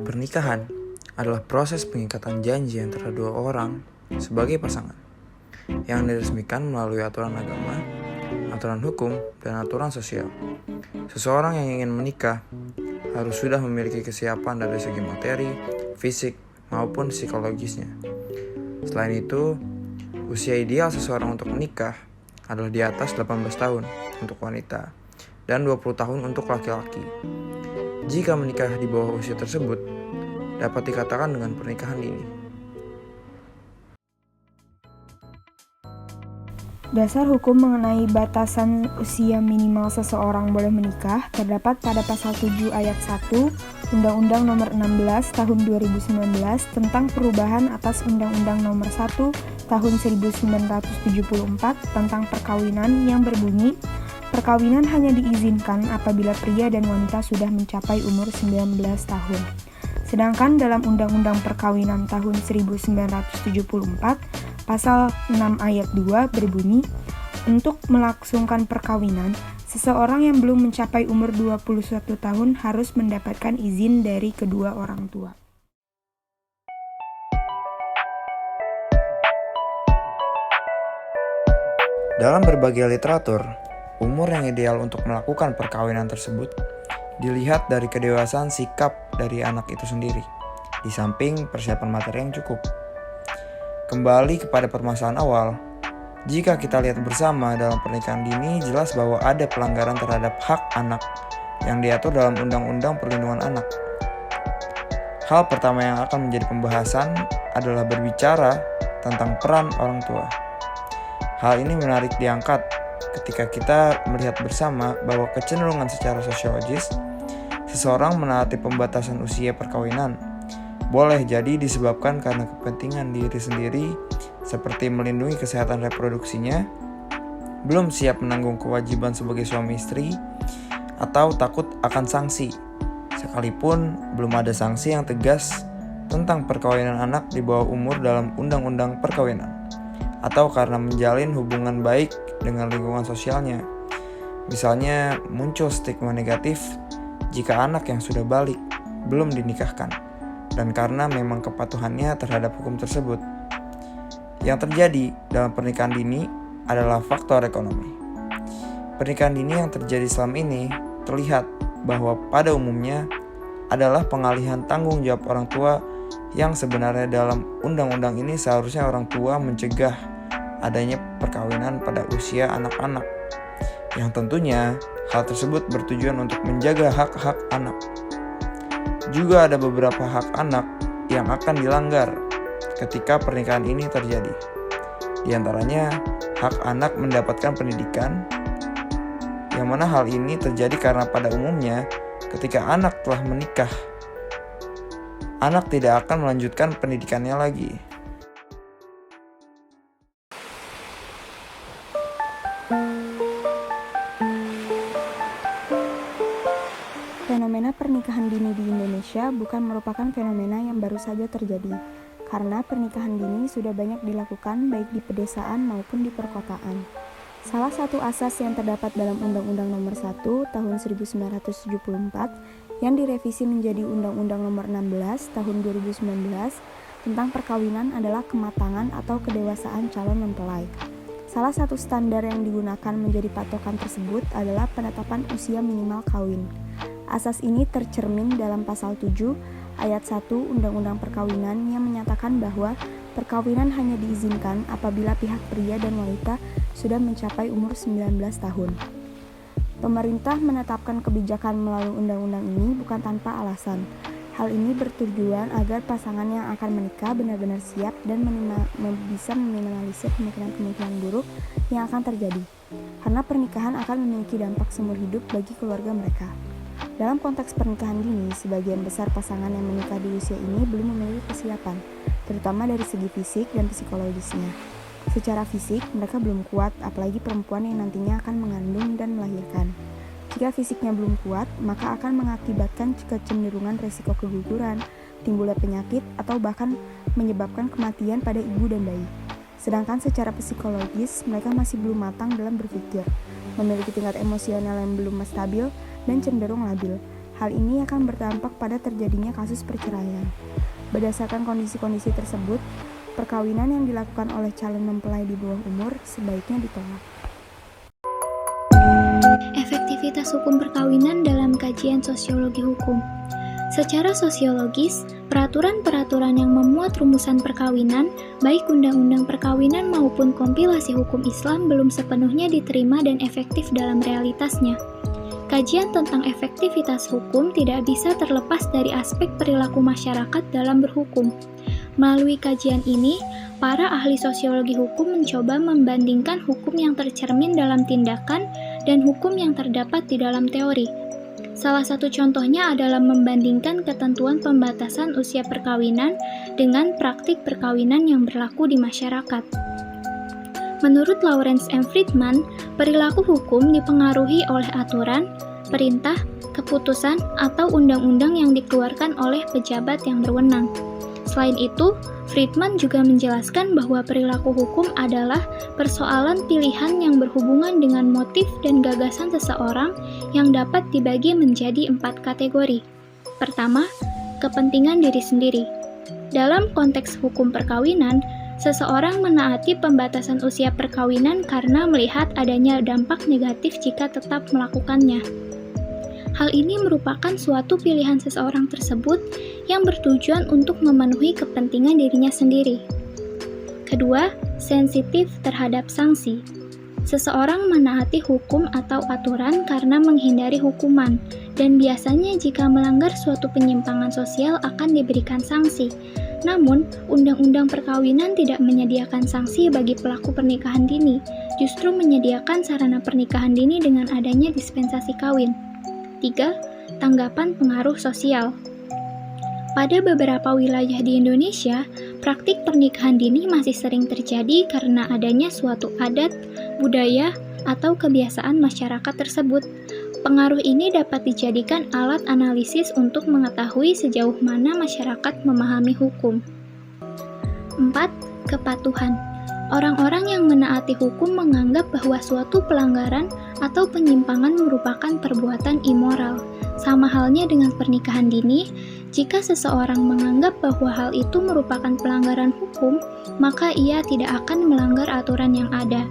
Pernikahan adalah proses pengikatan janji antara dua orang sebagai pasangan yang diresmikan melalui aturan agama, aturan hukum, dan aturan sosial. Seseorang yang ingin menikah harus sudah memiliki kesiapan dari segi materi, fisik, maupun psikologisnya. Selain itu, usia ideal seseorang untuk menikah adalah di atas 18 tahun untuk wanita dan 20 tahun untuk laki-laki. Jika menikah di bawah usia tersebut, dapat dikatakan dengan pernikahan dini. Dasar hukum mengenai batasan usia minimal seseorang boleh menikah terdapat pada pasal 7 ayat 1 Undang-Undang Nomor 16 Tahun 2019 tentang perubahan atas Undang-Undang Nomor 1 Tahun 1974 tentang perkawinan yang berbunyi, perkawinan hanya diizinkan apabila pria dan wanita sudah mencapai umur 19 tahun. Sedangkan dalam Undang-Undang Perkawinan tahun 1974, pasal 6 ayat 2 berbunyi, untuk melangsungkan perkawinan, seseorang yang belum mencapai umur 21 tahun harus mendapatkan izin dari kedua orang tua. Dalam berbagai literatur, umur yang ideal untuk melakukan perkawinan tersebut dilihat dari kedewasaan sikap dari anak itu sendiri, di samping persiapan materi yang cukup. Kembali kepada permasalahan awal, jika kita lihat bersama dalam pernikahan dini jelas bahwa ada pelanggaran terhadap hak anak yang diatur dalam Undang-Undang Perlindungan Anak. Hal pertama yang akan menjadi pembahasan adalah berbicara tentang peran orang tua. Hal ini menarik diangkat ketika kita melihat bersama bahwa kecenderungan secara sosiologis seseorang menaati pembatasan usia perkawinan boleh jadi disebabkan karena kepentingan diri sendiri seperti melindungi kesehatan reproduksinya, belum siap menanggung kewajiban sebagai suami istri, atau takut akan sanksi, sekalipun belum ada sanksi yang tegas tentang perkawinan anak di bawah umur dalam Undang-Undang Perkawinan, atau karena menjalin hubungan baik dengan lingkungan sosialnya. Misalnya muncul stigma negatif jika anak yang sudah balik belum dinikahkan, dan karena memang kepatuhannya terhadap hukum tersebut. Yang terjadi dalam pernikahan dini adalah faktor ekonomi. Pernikahan dini yang terjadi selama ini terlihat bahwa pada umumnya adalah pengalihan tanggung jawab orang tua yang sebenarnya dalam undang-undang ini seharusnya orang tua mencegah adanya perkawinan pada usia anak-anak, yang tentunya hal tersebut bertujuan untuk menjaga hak-hak anak. Juga ada beberapa hak anak yang akan dilanggar ketika pernikahan ini terjadi. Di antaranya, hak anak mendapatkan pendidikan, yang mana hal ini terjadi karena pada umumnya ketika anak telah menikah, anak tidak akan melanjutkan pendidikannya lagi. Fenomena pernikahan dini di Indonesia bukan merupakan fenomena yang baru saja terjadi, karena pernikahan dini sudah banyak dilakukan baik di pedesaan maupun di perkotaan. Salah satu asas yang terdapat dalam Undang-Undang Nomor 1 Tahun 1974 yang direvisi menjadi Undang-Undang Nomor 16 Tahun 2019 tentang perkawinan adalah kematangan atau kedewasaan calon mempelai. Salah satu standar yang digunakan menjadi patokan tersebut adalah penetapan usia minimal kawin. Asas ini tercermin dalam pasal 7 ayat 1 Undang-Undang Perkawinan yang menyatakan bahwa perkawinan hanya diizinkan apabila pihak pria dan wanita sudah mencapai umur 19 tahun. Pemerintah menetapkan kebijakan melalui undang-undang ini bukan tanpa alasan. Hal ini bertujuan agar pasangan yang akan menikah benar-benar siap dan bisa meminimalisir kemungkinan-kemungkinan buruk yang akan terjadi, karena pernikahan akan memiliki dampak seumur hidup bagi keluarga mereka. Dalam konteks pernikahan dini, sebagian besar pasangan yang menikah di usia ini belum memiliki kesiapan, terutama dari segi fisik dan psikologisnya. Secara fisik, mereka belum kuat, apalagi perempuan yang nantinya akan mengandung dan melahirkan. Jika fisiknya belum kuat, maka akan mengakibatkan kecenderungan resiko keguguran, timbulnya penyakit, atau bahkan menyebabkan kematian pada ibu dan bayi. Sedangkan secara psikologis, mereka masih belum matang dalam berpikir, memiliki tingkat emosional yang belum stabil, dan cenderung labil. Hal ini akan berdampak pada terjadinya kasus perceraian. Berdasarkan kondisi-kondisi tersebut, perkawinan yang dilakukan oleh calon mempelai di bawah umur sebaiknya ditolak. Efektivitas hukum perkawinan dalam kajian sosiologi hukum. Secara sosiologis, peraturan-peraturan yang memuat rumusan perkawinan, baik undang-undang perkawinan maupun kompilasi hukum Islam belum sepenuhnya diterima dan efektif dalam realitasnya. Kajian tentang efektivitas hukum tidak bisa terlepas dari aspek perilaku masyarakat dalam berhukum. Melalui kajian ini, para ahli sosiologi hukum mencoba membandingkan hukum yang tercermin dalam tindakan dan hukum yang terdapat di dalam teori. Salah satu contohnya adalah membandingkan ketentuan pembatasan usia perkawinan dengan praktik perkawinan yang berlaku di masyarakat. Menurut Lawrence M. Friedman, perilaku hukum dipengaruhi oleh aturan, perintah, keputusan, atau undang-undang yang dikeluarkan oleh pejabat yang berwenang. Selain itu, Friedman juga menjelaskan bahwa perilaku hukum adalah persoalan pilihan yang berhubungan dengan motif dan gagasan seseorang yang dapat dibagi menjadi 4 kategori. Pertama, kepentingan diri sendiri. Dalam konteks hukum perkawinan, seseorang menaati pembatasan usia perkawinan karena melihat adanya dampak negatif jika tetap melakukannya. Hal ini merupakan suatu pilihan seseorang tersebut yang bertujuan untuk memenuhi kepentingan dirinya sendiri. Kedua, sensitif terhadap sanksi. Seseorang menaati hukum atau aturan karena menghindari hukuman, dan biasanya jika melanggar suatu penyimpangan sosial akan diberikan sanksi. Namun, undang-undang perkawinan tidak menyediakan sanksi bagi pelaku pernikahan dini, justru menyediakan sarana pernikahan dini dengan adanya dispensasi kawin. 3. Tanggapan pengaruh sosial. Pada beberapa wilayah di Indonesia, praktik pernikahan dini masih sering terjadi karena adanya suatu adat, budaya, atau kebiasaan masyarakat tersebut. Pengaruh ini dapat dijadikan alat analisis untuk mengetahui sejauh mana masyarakat memahami hukum. 4. Kepatuhan. Orang-orang yang menaati hukum menganggap bahwa suatu pelanggaran atau penyimpangan merupakan perbuatan immoral. Sama halnya dengan pernikahan dini, jika seseorang menganggap bahwa hal itu merupakan pelanggaran hukum, maka ia tidak akan melanggar aturan yang ada.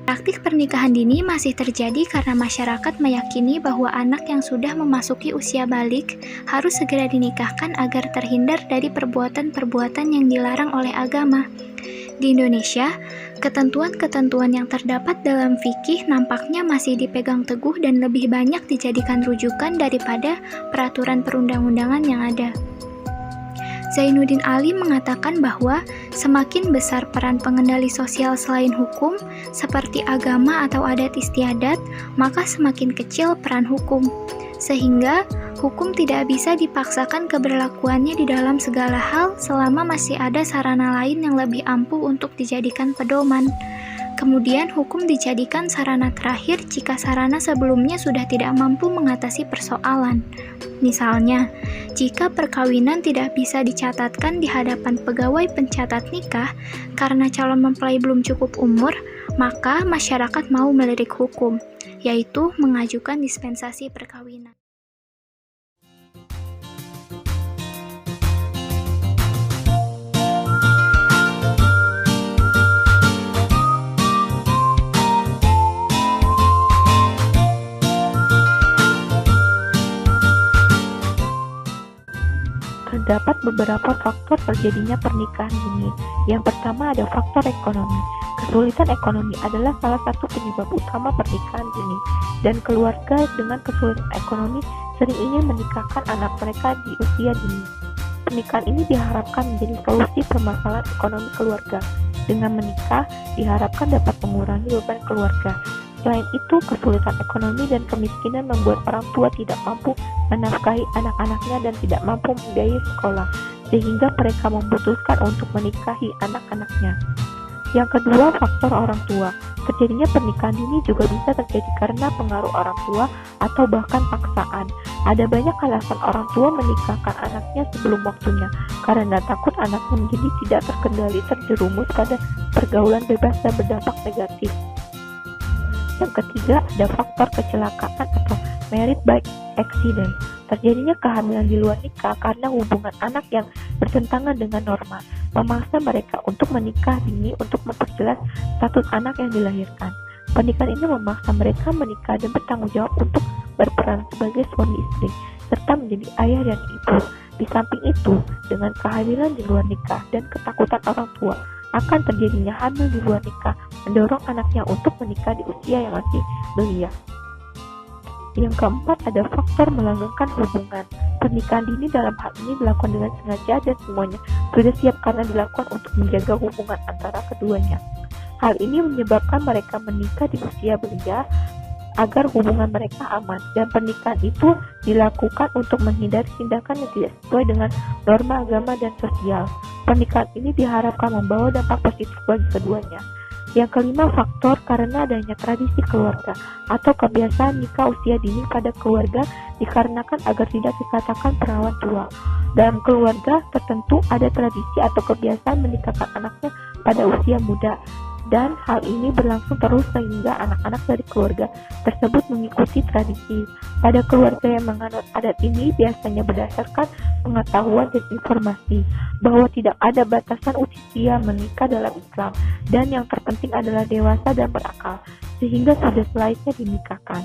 Praktik pernikahan dini masih terjadi karena masyarakat meyakini bahwa anak yang sudah memasuki usia balik harus segera dinikahkan agar terhindar dari perbuatan-perbuatan yang dilarang oleh agama. Di Indonesia, ketentuan-ketentuan yang terdapat dalam fikih nampaknya masih dipegang teguh dan lebih banyak dijadikan rujukan daripada peraturan perundang-undangan yang ada. Zainuddin Ali mengatakan bahwa semakin besar peran pengendali sosial selain hukum, seperti agama atau adat istiadat, maka semakin kecil peran hukum. Sehingga, hukum tidak bisa dipaksakan keberlakuannya di dalam segala hal selama masih ada sarana lain yang lebih ampuh untuk dijadikan pedoman. Kemudian hukum dijadikan sarana terakhir jika sarana sebelumnya sudah tidak mampu mengatasi persoalan. Misalnya, jika perkawinan tidak bisa dicatatkan di hadapan pegawai pencatat nikah karena calon mempelai belum cukup umur, maka masyarakat mau melirik hukum, yaitu mengajukan dispensasi perkawinan. Terdapat beberapa faktor terjadinya pernikahan dini. Yang pertama ada faktor ekonomi. Kesulitan ekonomi adalah salah satu penyebab utama pernikahan dini, dan keluarga dengan kesulitan ekonomi sering ingin menikahkan anak mereka di usia dini. Pernikahan ini diharapkan menjadi solusi permasalahan ekonomi keluarga. Dengan menikah, diharapkan dapat mengurangi beban keluarga. Selain itu, kesulitan ekonomi dan kemiskinan membuat orang tua tidak mampu menafkahi anak-anaknya dan tidak mampu membiayai sekolah, sehingga mereka memutuskan untuk menikahi anak-anaknya. Yang kedua, faktor orang tua. Terjadinya pernikahan dini juga bisa terjadi karena pengaruh orang tua atau bahkan paksaan. Ada banyak alasan orang tua menikahkan anaknya sebelum waktunya, karena takut anaknya menjadi tidak terkendali terjerumus pada pergaulan bebas dan berdampak negatif. Yang ketiga, ada faktor kecelakaan atau married by accident. Terjadinya kehamilan di luar nikah karena hubungan anak yang bertentangan dengan norma, memaksa mereka untuk menikah dini untuk memperjelas status anak yang dilahirkan. Pernikahan ini memaksa mereka menikah dan bertanggung jawab untuk berperan sebagai suami istri, serta menjadi ayah dan ibu. Di samping itu, dengan kehamilan di luar nikah dan ketakutan orang tua akan terjadinya hamil di luar nikah, mendorong anaknya untuk menikah di usia yang masih belia. Yang keempat, ada faktor melanggengkan hubungan. Pernikahan dini dalam hal ini dilakukan dengan sengaja dan semuanya sudah siap karena dilakukan untuk menjaga hubungan antara keduanya. Hal ini menyebabkan mereka menikah di usia belia agar hubungan mereka aman, dan pernikahan itu dilakukan untuk menghindari tindakan yang tidak sesuai dengan norma agama dan sosial. Pernikahan ini diharapkan membawa dampak positif bagi keduanya. Yang kelima, faktor karena adanya tradisi keluarga atau kebiasaan nikah usia dini pada keluarga dikarenakan agar tidak dikatakan perawan tua. Dalam keluarga tertentu ada tradisi atau kebiasaan menikahkan anaknya pada usia muda, dan hal ini berlangsung terus sehingga anak-anak dari keluarga tersebut mengikuti tradisi. Pada keluarga yang menganut adat ini biasanya berdasarkan pengetahuan dan informasi bahwa tidak ada batasan usia menikah dalam Islam, dan yang terpenting adalah dewasa dan berakal, sehingga sudah selayaknya dinikahkan.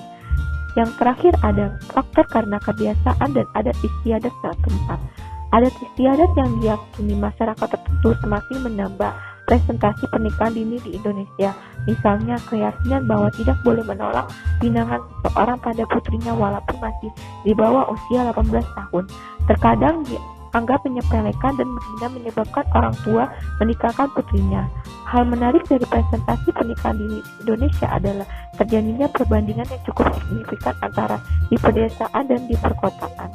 Yang terakhir ada faktor karena kebiasaan dan adat istiadat setempat. Adat istiadat yang diyakini masyarakat tertentu semakin menambah presentasi pernikahan dini di Indonesia. Misalnya keyakinan bahwa tidak boleh menolak pinangan seseorang pada putrinya walaupun masih di bawah usia 18 tahun. Terkadang dianggap menyepelekan dan menghina menyebabkan orang tua menikahkan putrinya. Hal menarik dari presentasi pernikahan dini di Indonesia adalah terjadinya perbandingan yang cukup signifikan antara di pedesaan dan di perkotaan.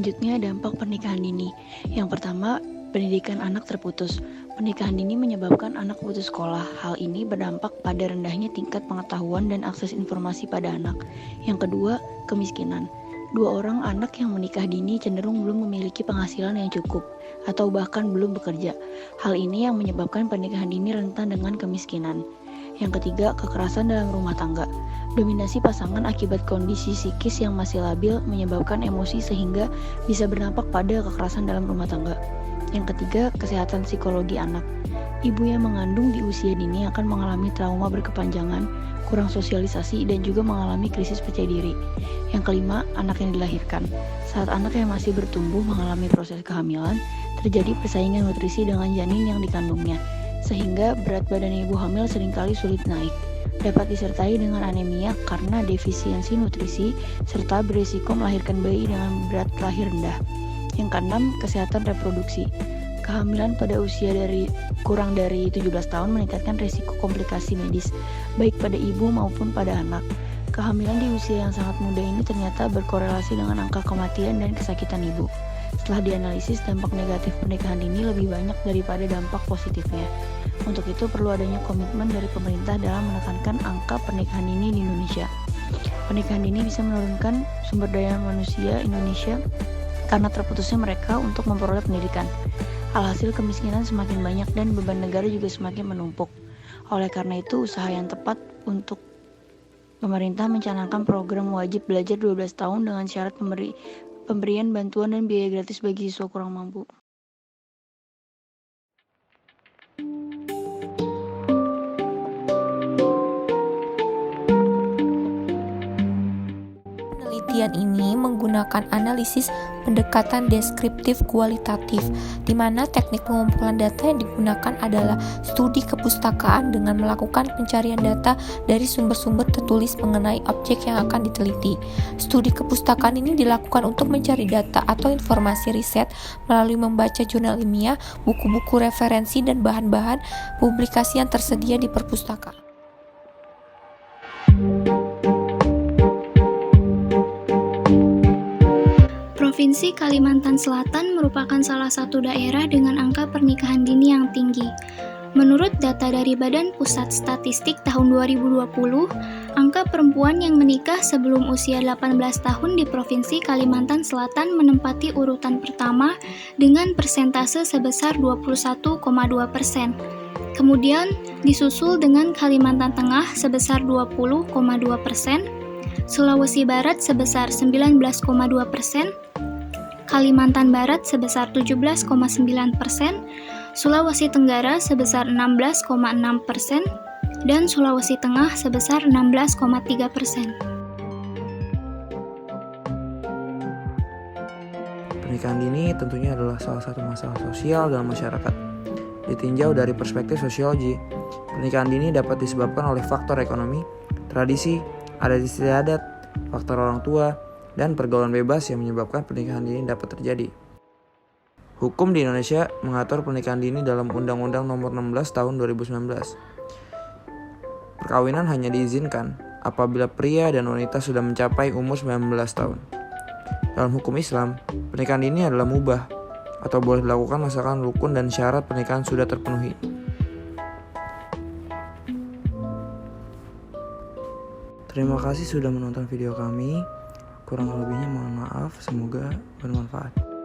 Selanjutnya, dampak pernikahan dini. Yang pertama, pendidikan anak terputus. Pernikahan dini menyebabkan anak putus sekolah. Hal ini berdampak pada rendahnya tingkat pengetahuan dan akses informasi pada anak. Yang kedua, kemiskinan. 2 orang anak yang menikah dini cenderung belum memiliki penghasilan yang cukup atau bahkan belum bekerja. Hal ini yang menyebabkan pernikahan dini rentan dengan kemiskinan. Yang ketiga, kekerasan dalam rumah tangga. Dominasi pasangan akibat kondisi psikis yang masih labil menyebabkan emosi sehingga bisa berdampak pada kekerasan dalam rumah tangga. Yang ketiga, kesehatan psikologi anak. Ibu yang mengandung di usia dini akan mengalami trauma berkepanjangan, kurang sosialisasi, dan juga mengalami krisis percaya diri. Yang kelima, anak yang dilahirkan. Saat anak yang masih bertumbuh mengalami proses kehamilan, terjadi persaingan nutrisi dengan janin yang dikandungnya, sehingga berat badan ibu hamil seringkali sulit naik. Dapat disertai dengan anemia karena defisiensi nutrisi, serta berisiko melahirkan bayi dengan berat lahir rendah. Yang keenam, kesehatan reproduksi. Kehamilan pada usia kurang dari 17 tahun meningkatkan risiko komplikasi medis, baik pada ibu maupun pada anak. Kehamilan di usia yang sangat muda ini ternyata berkorelasi dengan angka kematian dan kesakitan ibu. Setelah dianalisis, dampak negatif pernikahan dini lebih banyak daripada dampak positifnya. Untuk itu perlu adanya komitmen dari pemerintah dalam menekankan angka pernikahan dini di Indonesia. Pernikahan dini bisa menurunkan sumber daya manusia Indonesia karena terputusnya mereka untuk memperoleh pendidikan. Alhasil kemiskinan semakin banyak dan beban negara juga semakin menumpuk. Oleh karena itu, usaha yang tepat untuk pemerintah mencanangkan program wajib belajar 12 tahun dengan syarat pemberian bantuan dan biaya gratis bagi siswa kurang mampu. Penelitian ini menggunakan analisis pendekatan deskriptif kualitatif, di mana teknik pengumpulan data yang digunakan adalah studi kepustakaan dengan melakukan pencarian data dari sumber-sumber tertulis mengenai objek yang akan diteliti. Studi kepustakaan ini dilakukan untuk mencari data atau informasi riset melalui membaca jurnal ilmiah, buku-buku referensi, dan bahan-bahan publikasi yang tersedia di perpustakaan. Provinsi Kalimantan Selatan merupakan salah satu daerah dengan angka pernikahan dini yang tinggi. Menurut data dari Badan Pusat Statistik tahun 2020, angka perempuan yang menikah sebelum usia 18 tahun di Provinsi Kalimantan Selatan menempati urutan pertama dengan persentase sebesar 21,2%. Kemudian disusul dengan Kalimantan Tengah sebesar 20,2%, Sulawesi Barat sebesar 19,2%, Kalimantan Barat sebesar 17,9%, Sulawesi Tenggara sebesar 16,6%, dan Sulawesi Tengah sebesar 16,3%. Pernikahan dini tentunya adalah salah satu masalah sosial dalam masyarakat. Ditinjau dari perspektif sosiologi, pernikahan dini dapat disebabkan oleh faktor ekonomi, tradisi, adat istiadat, faktor orang tua, dan pergaulan bebas yang menyebabkan pernikahan dini dapat terjadi. Hukum di Indonesia mengatur pernikahan dini dalam Undang-Undang Nomor 16 Tahun 2019. Perkawinan hanya diizinkan apabila pria dan wanita sudah mencapai umur 19 tahun. Dalam hukum Islam, pernikahan dini adalah mubah atau boleh dilakukan asalkan rukun dan syarat pernikahan sudah terpenuhi. Terima kasih sudah menonton video kami. Kurang lebihnya mohon maaf, semoga bermanfaat.